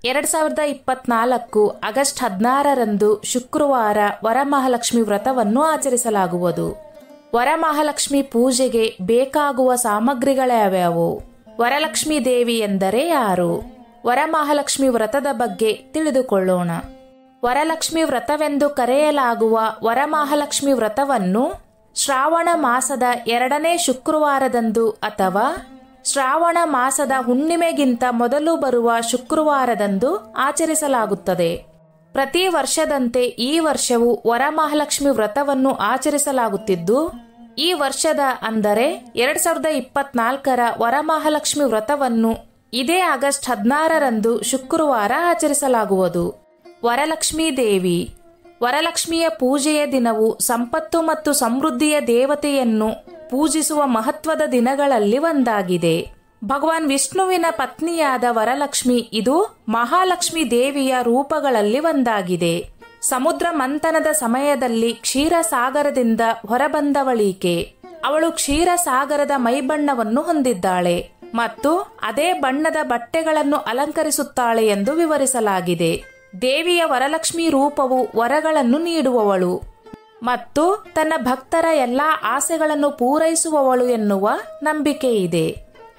2024 August 16ರಂದು ಶುಕ್ರವಾರ ವರಮಹಾಲಕ್ಷ್ಮಿ ವ್ರತವನ್ನು ಆಚರಿಸಲಾಗುವುದು. ವರಮಹಾಲಕ್ಷ್ಮಿ ಪೂಜೆಗೆ ಬೇಕಾಗುವ ಸಾಮಗ್ರಿಗಳ್ಯಾವ್ಯಾವು? ವರಲಕ್ಷ್ಮೀ ದೇವಿ ಎಂದರೆ ಯಾರು? ವರಮಹಾಲಕ್ಷ್ಮಿ ವ್ರತದ ಬಗ್ಗೆ ತಿಳಿದುಕೊಳ್ಳೋಣ. ವರಲಕ್ಷ್ಮಿ ವ್ರತವೆಂದು ಕರೆಯಲಾಗುವ ವರಮಹಾಲಕ್ಷ್ಮಿ ವ್ರತವನ್ನು ಶ್ರಾವಣ ಮಾಸದ 2ನೇ ಶುಕ್ರವಾರದಂದು ಅಥವಾ ಶ್ರಾವಣ ಮಾಸದ ಹುಣ್ಣಿಮೆಗಿಂತ ಮೊದಲು ಬರುವ ಶುಕ್ರವಾರದಂದು ಆಚರಿಸಲಾಗುತ್ತದೆ. ಪ್ರತಿ ವರ್ಷದಂತೆ ಈ ವರ್ಷವೂ ವರಮಹಾಲಕ್ಷ್ಮಿ ವ್ರತವನ್ನು ಆಚರಿಸಲಾಗುತ್ತಿದ್ದು, ಈ ವರ್ಷದ ಅಂದರೆ 2024ರ ವರಮಹಾಲಕ್ಷ್ಮಿ ವ್ರತವನ್ನು ಇದೇ ಆಗಸ್ಟ್ 16ರಂದು ಶುಕ್ರವಾರ ಆಚರಿಸಲಾಗುವುದು. ವರಲಕ್ಷ್ಮೀ ದೇವಿ. ವರಲಕ್ಷ್ಮಿಯ ಪೂಜೆಯ ದಿನವು ಸಂಪತ್ತು ಮತ್ತು ಸಮೃದ್ಧಿಯ ದೇವತೆಯನ್ನು ಪೂಜಿಸುವ ಮಹತ್ವದ ದಿನಗಳಲ್ಲಿ ಒಂದಾಗಿದೆ. ಭಗವಾನ್ ವಿಷ್ಣುವಿನ ಪತ್ನಿಯಾದ ವರಲಕ್ಷ್ಮಿ ಇದು ಮಹಾಲಕ್ಷ್ಮಿ ದೇವಿಯ ರೂಪಗಳಲ್ಲಿ ಒಂದಾಗಿದೆ. ಸಮುದ್ರ ಮಂಥನದ ಸಮಯದಲ್ಲಿ ಕ್ಷೀರಸಾಗರದಿಂದ ಹೊರಬಂದವಳೀಕೆ. ಅವಳು ಕ್ಷೀರಸಾಗರದ ಮೈಬಣ್ಣವನ್ನು ಹೊಂದಿದ್ದಾಳೆ ಮತ್ತು ಅದೇ ಬಣ್ಣದ ಬಟ್ಟೆಗಳನ್ನು ಅಲಂಕರಿಸುತ್ತಾಳೆ ಎಂದು ವಿವರಿಸಲಾಗಿದೆ. ದೇವಿಯ ವರಲಕ್ಷ್ಮಿ ರೂಪವು ವರಗಳನ್ನು ನೀಡುವವಳು ಮತ್ತು ತನ್ನ ಭಕ್ತರ ಎಲ್ಲಾ ಆಸೆಗಳನ್ನು ಪೂರೈಸುವವಳು ಎನ್ನುವ ನಂಬಿಕೆ ಇದೆ.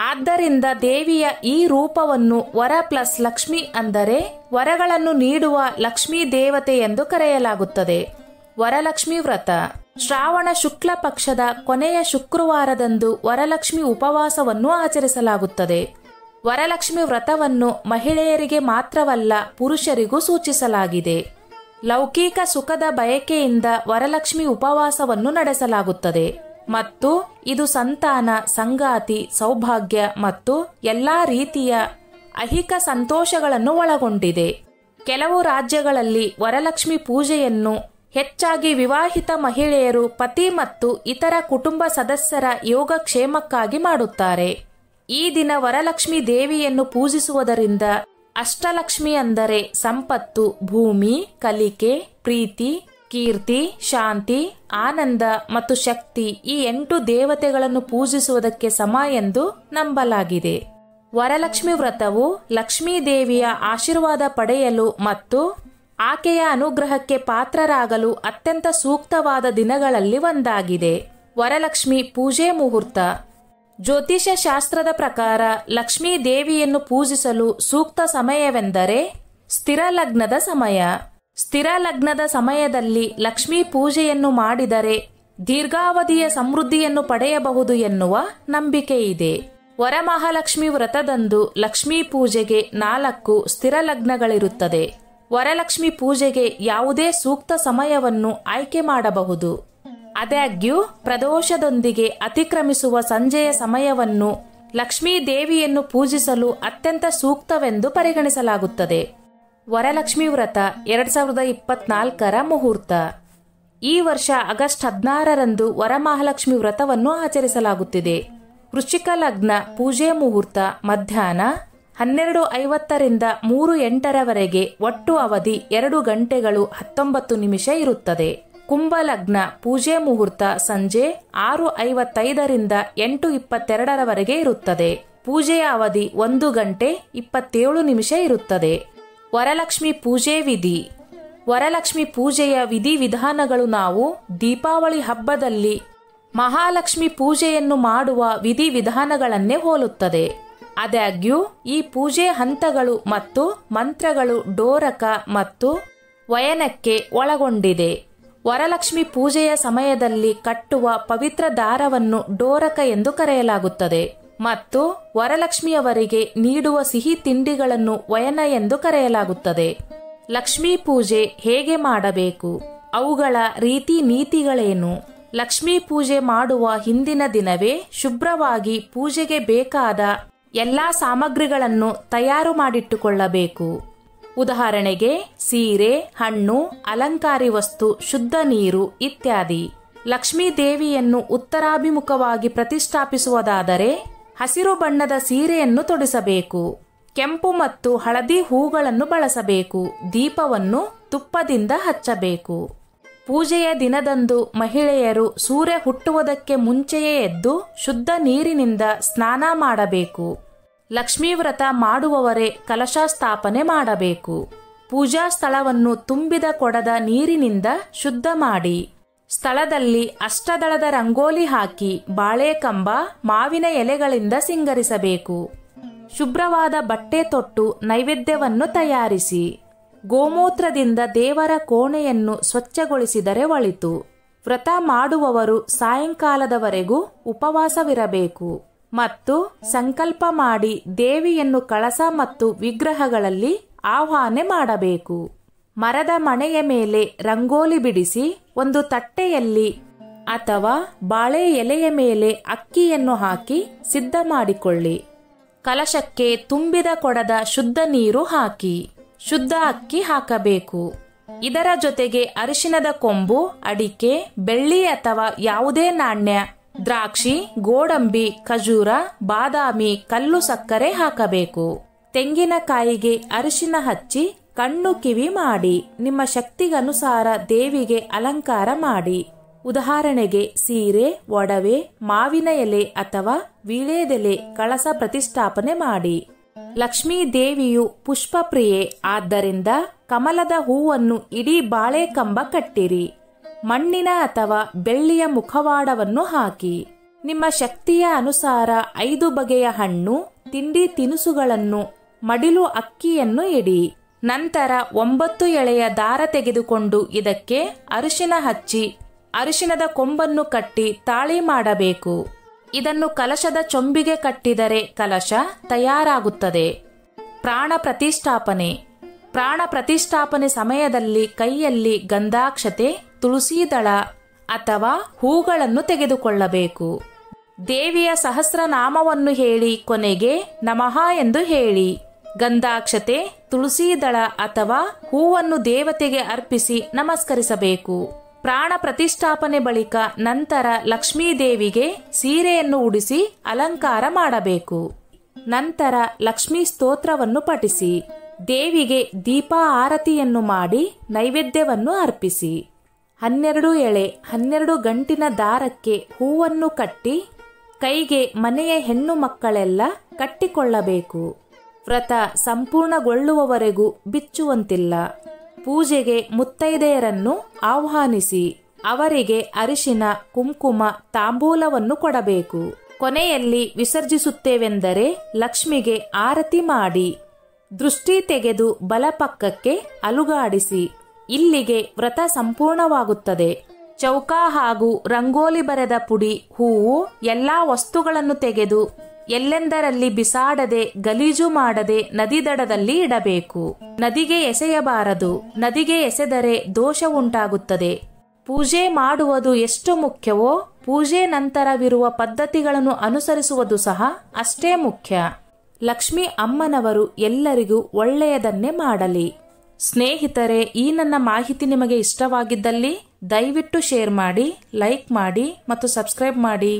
ಆದ್ದರಿಂದ ದೇವಿಯ ಈ ರೂಪವನ್ನು ವರ ಪ್ಲಸ್ ಲಕ್ಷ್ಮಿ ಅಂದರೆ ವರಗಳನ್ನು ನೀಡುವ ಲಕ್ಷ್ಮೀ ದೇವತೆ ಎಂದು ಕರೆಯಲಾಗುತ್ತದೆ. ವರಲಕ್ಷ್ಮಿ ವ್ರತ. ಶ್ರಾವಣ ಶುಕ್ಲ ಪಕ್ಷದ ಕೊನೆಯ ಶುಕ್ರವಾರದಂದು ವರಲಕ್ಷ್ಮಿ ಉಪವಾಸವನ್ನು ಆಚರಿಸಲಾಗುತ್ತದೆ. ವರಲಕ್ಷ್ಮಿ ವ್ರತವನ್ನು ಮಹಿಳೆಯರಿಗೆ ಮಾತ್ರವಲ್ಲ, ಪುರುಷರಿಗೂ ಸೂಚಿಸಲಾಗಿದೆ. ಲೌಕಿಕ ಸುಖದ ಬಯಕೆಯಿಂದ ವರಲಕ್ಷ್ಮಿ ಉಪವಾಸವನ್ನು ನಡೆಸಲಾಗುತ್ತದೆ ಮತ್ತು ಇದು ಸಂತಾನ, ಸಂಗಾತಿ, ಸೌಭಾಗ್ಯ ಮತ್ತು ಎಲ್ಲಾ ರೀತಿಯ ಐಹಿಕ ಸಂತೋಷಗಳನ್ನು ಒಳಗೊಂಡಿದೆ. ಕೆಲವು ರಾಜ್ಯಗಳಲ್ಲಿ ವರಲಕ್ಷ್ಮಿ ಪೂಜೆಯನ್ನು ಹೆಚ್ಚಾಗಿ ವಿವಾಹಿತ ಮಹಿಳೆಯರು ಪತಿ ಮತ್ತು ಇತರ ಕುಟುಂಬ ಸದಸ್ಯರ ಯೋಗಕ್ಷೇಮಕ್ಕಾಗಿ ಮಾಡುತ್ತಾರೆ. ಈ ದಿನ ವರಲಕ್ಷ್ಮಿ ದೇವಿಯನ್ನು ಪೂಜಿಸುವುದರಿಂದ ಅಷ್ಟಲಕ್ಷ್ಮಿ ಅಂದರೆ ಸಂಪತ್ತು, ಭೂಮಿ, ಕಲಿಕೆ, ಪ್ರೀತಿ, ಕೀರ್ತಿ, ಶಾಂತಿ, ಆನಂದ ಮತ್ತು ಶಕ್ತಿ ಈ 8 ದೇವತೆಗಳನ್ನು ಪೂಜಿಸುವುದಕ್ಕೆ ಸಮ ಎಂದು ನಂಬಲಾಗಿದೆ. ವರಲಕ್ಷ್ಮಿ ವ್ರತವು ಲಕ್ಷ್ಮೀ ದೇವಿಯ ಆಶೀರ್ವಾದ ಪಡೆಯಲು ಮತ್ತು ಆಕೆಯ ಅನುಗ್ರಹಕ್ಕೆ ಪಾತ್ರರಾಗಲು ಅತ್ಯಂತ ಸೂಕ್ತವಾದ ದಿನಗಳಲ್ಲಿ ಒಂದಾಗಿದೆ. ವರಲಕ್ಷ್ಮಿ ಪೂಜೆ ಮುಹೂರ್ತ. ಜ್ಯೋತಿಷ್ಯ ಶಾಸ್ತ್ರದ ಪ್ರಕಾರ ಲಕ್ಷ್ಮೀ ದೇವಿಯನ್ನು ಪೂಜಿಸಲು ಸೂಕ್ತ ಸಮಯವೆಂದರೆ ಸ್ಥಿರ ಲಗ್ನದ ಸಮಯ. ಸ್ಥಿರ ಲಗ್ನದ ಸಮಯದಲ್ಲಿ ಲಕ್ಷ್ಮೀ ಪೂಜೆಯನ್ನು ಮಾಡಿದರೆ ದೀರ್ಘಾವಧಿಯ ಸಮೃದ್ಧಿಯನ್ನು ಪಡೆಯಬಹುದು ಎನ್ನುವ ನಂಬಿಕೆ ಇದೆ. ವರಮಹಾಲಕ್ಷ್ಮಿ ವ್ರತದಂದು ಲಕ್ಷ್ಮೀ ಪೂಜೆಗೆ 4 ಸ್ಥಿರ ಲಗ್ನಗಳಿರುತ್ತದೆ. ವರಲಕ್ಷ್ಮಿ ಪೂಜೆಗೆ ಯಾವುದೇ ಸೂಕ್ತ ಸಮಯವನ್ನು ಆಯ್ಕೆ ಮಾಡಬಹುದು. ಆದಾಗ್ಯೂ ಪ್ರದೋಷದೊಂದಿಗೆ ಅತಿಕ್ರಮಿಸುವ ಸಂಜೆಯ ಸಮಯವನ್ನು ಲಕ್ಷ್ಮೀ ದೇವಿಯನ್ನು ಪೂಜಿಸಲು ಅತ್ಯಂತ ಸೂಕ್ತವೆಂದು ಪರಿಗಣಿಸಲಾಗುತ್ತದೆ. ವರಲಕ್ಷ್ಮಿ ವ್ರತ 2024ರ ಮುಹೂರ್ತ. ಈ ವರ್ಷ ಆಗಸ್ಟ್ 16ರಂದು ವರಮಹಾಲಕ್ಷ್ಮಿ ವ್ರತವನ್ನು ಆಚರಿಸಲಾಗುತ್ತಿದೆ. ವೃಶ್ಚಿಕ ಲಗ್ನ. ಪೂಜೆ ಮುಹೂರ್ತ ಮಧ್ಯಾಹ್ನ 12:50ರಿಂದ 3:08ರವರೆಗೆ. ಒಟ್ಟು ಅವಧಿ 2 ಗಂಟೆಗಳು 19 ನಿಮಿಷ ಇರುತ್ತದೆ. ಕುಂಭ ಲಗ್ನ. ಪೂಜೆ ಮುಹೂರ್ತ ಸಂಜೆ 6:55ರಿಂದ 8:22ರವರೆಗೆ ಇರುತ್ತದೆ. ಪೂಜೆಯ ಅವಧಿ 1 ಗಂಟೆ 27 ನಿಮಿಷ ಇರುತ್ತದೆ. ವರಲಕ್ಷ್ಮಿ ಪೂಜೆ ವಿಧಿ. ವರಲಕ್ಷ್ಮಿ ಪೂಜೆಯ ವಿಧಿವಿಧಾನಗಳು ನಾವು ದೀಪಾವಳಿ ಹಬ್ಬದಲ್ಲಿ ಮಹಾಲಕ್ಷ್ಮಿ ಪೂಜೆಯನ್ನು ಮಾಡುವ ವಿಧಿವಿಧಾನಗಳನ್ನೇ ಹೋಲುತ್ತದೆ. ಆದಾಗ್ಯೂ ಈ ಪೂಜೆ ಹಂತಗಳು ಮತ್ತು ಮಂತ್ರಗಳು ಡೋರಕ ಮತ್ತು ವಯನಕ್ಕೆ ಒಳಗೊಂಡಿದೆ. ವರಲಕ್ಷ್ಮಿ ಪೂಜೆಯ ಸಮಯದಲ್ಲಿ ಕಟ್ಟುವ ಪವಿತ್ರ ದಾರವನ್ನು ಡೋರಕ ಎಂದು ಕರೆಯಲಾಗುತ್ತದೆ ಮತ್ತು ವರಲಕ್ಷ್ಮಿಯವರಿಗೆ ನೀಡುವ ಸಿಹಿ ತಿಂಡಿಗಳನ್ನು ವಯನ ಎಂದು ಕರೆಯಲಾಗುತ್ತದೆ. ಲಕ್ಷ್ಮೀ ಪೂಜೆ ಹೇಗೆ ಮಾಡಬೇಕು? ಅವುಗಳ ರೀತಿ ನೀತಿಗಳೇನು? ಲಕ್ಷ್ಮೀ ಪೂಜೆ ಮಾಡುವ ಹಿಂದಿನ ದಿನವೇ ಶುಭ್ರವಾಗಿ ಪೂಜೆಗೆ ಬೇಕಾದ ಎಲ್ಲಾ ಸಾಮಗ್ರಿಗಳನ್ನು ತಯಾರು ಮಾಡಿಟ್ಟುಕೊಳ್ಳಬೇಕು. ಉದಾಹರಣೆಗೆ ಸೀರೆ, ಹಣ್ಣು, ಅಲಂಕಾರಿ ವಸ್ತು, ಶುದ್ಧ ನೀರು ಇತ್ಯಾದಿ. ಲಕ್ಷ್ಮೀ ದೇವಿಯನ್ನು ಉತ್ತರಾಭಿಮುಖವಾಗಿ ಪ್ರತಿಷ್ಠಾಪಿಸುವುದಾದರೆ ಹಸಿರು ಬಣ್ಣದ ಸೀರೆಯನ್ನು ತೊಡಿಸಬೇಕು. ಕೆಂಪು ಮತ್ತು ಹಳದಿ ಹೂಗಳನ್ನು ಬಳಸಬೇಕು. ದೀಪವನ್ನು ತುಪ್ಪದಿಂದ ಹಚ್ಚಬೇಕು. ಪೂಜೆಯ ದಿನದಂದು ಮಹಿಳೆಯರು ಸೂರ್ಯ ಹುಟ್ಟುವುದಕ್ಕೆ ಮುಂಚೆಯೇ ಎದ್ದು ಶುದ್ಧ ನೀರಿನಿಂದ ಸ್ನಾನ ಮಾಡಬೇಕು. ಲಕ್ಷ್ಮೀ ವ್ರತ ಮಾಡುವವರೇ ಕಲಶ ಸ್ಥಾಪನೆ ಮಾಡಬೇಕು. ಪೂಜಾ ಸ್ಥಳವನ್ನು ತುಂಬಿದ ಕೊಡದ ನೀರಿನಿಂದ ಶುದ್ಧ ಮಾಡಿ ಸ್ಥಳದಲ್ಲಿ ಅಷ್ಟದಳದ ರಂಗೋಲಿ ಹಾಕಿ ಬಾಳೆಕಂಬ, ಮಾವಿನ ಎಲೆಗಳಿಂದ ಸಿಂಗರಿಸಬೇಕು. ಶುಭ್ರವಾದ ಬಟ್ಟೆ ತೊಟ್ಟು ನೈವೇದ್ಯವನ್ನು ತಯಾರಿಸಿ ಗೋಮೂತ್ರದಿಂದ ದೇವರ ಕೋಣೆಯನ್ನು ಸ್ವಚ್ಛಗೊಳಿಸಿದರೆ ಒಳಿತು. ವ್ರತ ಮಾಡುವವರು ಸಾಯಂಕಾಲದವರೆಗೂ ಉಪವಾಸವಿರಬೇಕು ಮತ್ತು ಸಂಕಲ್ಪ ಮಾಡಿ ದೇವಿಯನ್ನು ಕಳಸ ಮತ್ತು ವಿಗ್ರಹಗಳಲ್ಲಿ ಆಹ್ವಾನ ಮಾಡಬೇಕು. ಮರದ ಮಣೆಯ ಮೇಲೆ ರಂಗೋಲಿ ಬಿಡಿಸಿ ಒಂದು ತಟ್ಟೆಯಲ್ಲಿ ಅಥವಾ ಬಾಳೆ ಎಲೆಯ ಮೇಲೆ ಅಕ್ಕಿಯನ್ನು ಹಾಕಿ ಸಿದ್ಧ ಮಾಡಿಕೊಳ್ಳಿ. ಕಲಶಕ್ಕೆ ತುಂಬಿದ ಕೊಡದ ಶುದ್ಧ ನೀರು ಹಾಕಿ ಶುದ್ಧ ಅಕ್ಕಿ ಹಾಕಬೇಕು. ಇದರ ಜೊತೆಗೆ ಅರಿಶಿಣದ ಕೊಂಬು, ಅಡಿಕೆ, ಬೆಳ್ಳಿ ಅಥವಾ ಯಾವುದೇ ನಾಣ್ಯ, ದ್ರಾಕ್ಷಿ, ಗೋಡಂಬಿ, ಖಜೂರ, ಬಾದಾಮಿ, ಕಲ್ಲು ಸಕ್ಕರೆ ಹಾಕಬೇಕು. ತೆಂಗಿನಕಾಯಿಗೆ ಅರಿಶಿನ ಹಚ್ಚಿ ಕಣ್ಣು ಕಿವಿ ಮಾಡಿ ನಿಮ್ಮ ಶಕ್ತಿಗನುಸಾರ ದೇವಿಗೆ ಅಲಂಕಾರ ಮಾಡಿ. ಉದಾಹರಣೆಗೆ ಸೀರೆ, ಒಡವೆ, ಮಾವಿನ ಎಲೆ ಅಥವಾ ವೀಳ್ಯದೆಲೆ ಕಳಸ ಪ್ರತಿಷ್ಠಾಪನೆ ಮಾಡಿ. ಲಕ್ಷ್ಮೀ ದೇವಿಯು ಪುಷ್ಪ ಪ್ರಿಯೆ, ಆದ್ದರಿಂದ ಕಮಲದ ಹೂವನ್ನು ಇಡೀ ಬಾಳೆಕಂಬ ಕಟ್ಟಿರಿ. ಮಣ್ಣಿನ ಅಥವಾ ಬೆಳ್ಳಿಯ ಮುಖವಾಡವನ್ನು ಹಾಕಿ. ನಿಮ್ಮ ಶಕ್ತಿಯ ಅನುಸಾರ 5 ಬಗೆಯ ಹಣ್ಣು, ತಿಂಡಿ ತಿನಿಸುಗಳನ್ನು, ಮಡಿಲು ಅಕ್ಕಿಯನ್ನು ಇಡಿ. ನಂತರ 9 ಎಳೆಯ ದಾರ ತೆಗೆದುಕೊಂಡು ಇದಕ್ಕೆ ಅರಿಶಿನ ಹಚ್ಚಿ ಅರಿಶಿಣದ ಕೊಂಬನ್ನು ಕಟ್ಟಿ ತಾಳಿ ಮಾಡಬೇಕು. ಇದನ್ನು ಕಲಶದ ಚೊಂಬಿಗೆ ಕಟ್ಟಿದರೆ ಕಲಶ ತಯಾರಾಗುತ್ತದೆ. ಪ್ರಾಣ ಪ್ರತಿಷ್ಠಾಪನೆ. ಪ್ರಾಣ ಪ್ರತಿಷ್ಠಾಪನೆ ಸಮಯದಲ್ಲಿ ಕೈಯಲ್ಲಿ ಗಂಧಾಕ್ಷತೆ, ತುಳಸಿ ದಳ ಅಥವಾ ಹೂಗಳನ್ನು ತೆಗೆದುಕೊಳ್ಳಬೇಕು. ದೇವಿಯ ಸಹಸ್ರನಾಮವನ್ನು ಹೇಳಿ ಕೊನೆಗೆ ನಮಃ ಎಂದು ಹೇಳಿ ಗಂಧಾಕ್ಷತೆ, ತುಳಸಿ ದಳ ಅಥವಾ ಹೂವನ್ನು ದೇವತೆಗೆ ಅರ್ಪಿಸಿ ನಮಸ್ಕರಿಸಬೇಕು. ಪ್ರಾಣ ಪ್ರತಿಷ್ಠಾಪನೆ ಬಳಿಕ ನಂತರ ಲಕ್ಷ್ಮೀ ದೇವಿಗೆ ಸೀರೆಯನ್ನು ಉಡಿಸಿ ಅಲಂಕಾರ ಮಾಡಬೇಕು. ನಂತರ ಲಕ್ಷ್ಮೀ ಸ್ತೋತ್ರವನ್ನು ಪಠಿಸಿ ದೇವಿಗೆ ದೀಪ ಆರತಿಯನ್ನು ಮಾಡಿ ನೈವೇದ್ಯವನ್ನು ಅರ್ಪಿಸಿ. 12 ಎಳೆ 12 ಗಂಟಿನ ದಾರಕ್ಕೆ ಹೂವನ್ನು ಕಟ್ಟಿ ಕೈಗೆ ಮನೆಯ ಹೆಣ್ಣು ಮಕ್ಕಳೆಲ್ಲ ಕಟ್ಟಿಕೊಳ್ಳಬೇಕು. ವ್ರತ ಸಂಪೂರ್ಣಗೊಳ್ಳುವವರೆಗೂ ಬಿಚ್ಚುವಂತಿಲ್ಲ. ಪೂಜೆಗೆ ಮುತ್ತೈದೆಯರನ್ನು ಆಹ್ವಾನಿಸಿ ಅವರಿಗೆ ಅರಿಶಿನ, ಕುಂಕುಮ, ತಾಂಬೂಲವನ್ನು ಕೊಡಬೇಕು. ಕೊನೆಯಲ್ಲಿ ವಿಸರ್ಜಿಸುತ್ತೇವೆಂದರೆ ಲಕ್ಷ್ಮಿಗೆ ಆರತಿ ಮಾಡಿ ದೃಷ್ಟಿ ತೆಗೆದು ಬಲಪಕ್ಕಕ್ಕೆ ಅಲುಗಾಡಿಸಿ. ಇಲ್ಲಿಗೆ ವ್ರತ ಸಂಪೂರ್ಣವಾಗುತ್ತದೆ. ಚೌಕ ಹಾಗೂ ರಂಗೋಲಿ ಬರೆದ ಪುಡಿ, ಹೂವು, ಎಲ್ಲಾ ವಸ್ತುಗಳನ್ನು ತೆಗೆದು ಎಲ್ಲೆಂದರಲ್ಲಿ ಬಿಸಾಡದೆ, ಗಲೀಜು ಮಾಡದೆ ನದಿ ದಡದಲ್ಲಿ ಇಡಬೇಕು. ನದಿಗೆ ಎಸೆಯಬಾರದು. ನದಿಗೆ ಎಸೆದರೆ ದೋಷ ಉಂಟಾಗುತ್ತದೆ. ಪೂಜೆ ಮಾಡುವುದು ಎಷ್ಟು ಮುಖ್ಯವೋ ಪೂಜೆ ನಂತರವಿರುವ ಪದ್ಧತಿಗಳನ್ನು ಅನುಸರಿಸುವುದು ಸಹ ಅಷ್ಟೇ ಮುಖ್ಯ. ಲಕ್ಷ್ಮಿ ಅಮ್ಮನವರು ಎಲ್ಲರಿಗೂ ಒಳ್ಳೆಯದನ್ನೇ ಮಾಡಲಿ. ಸ್ನೇಹಿತರೆ, ಈ ನನ್ನ ಮಾಹಿತಿ ನಿಮಗೆ ಇಷ್ಟವಾಗಿದ್ದಲ್ಲಿ ದಯವಿಟ್ಟು ಶೇರ್ ಮಾಡಿ, ಲೈಕ್ ಮಾಡಿ ಮತ್ತು ಸಬ್ಸ್ಕ್ರೈಬ್ ಮಾಡಿ.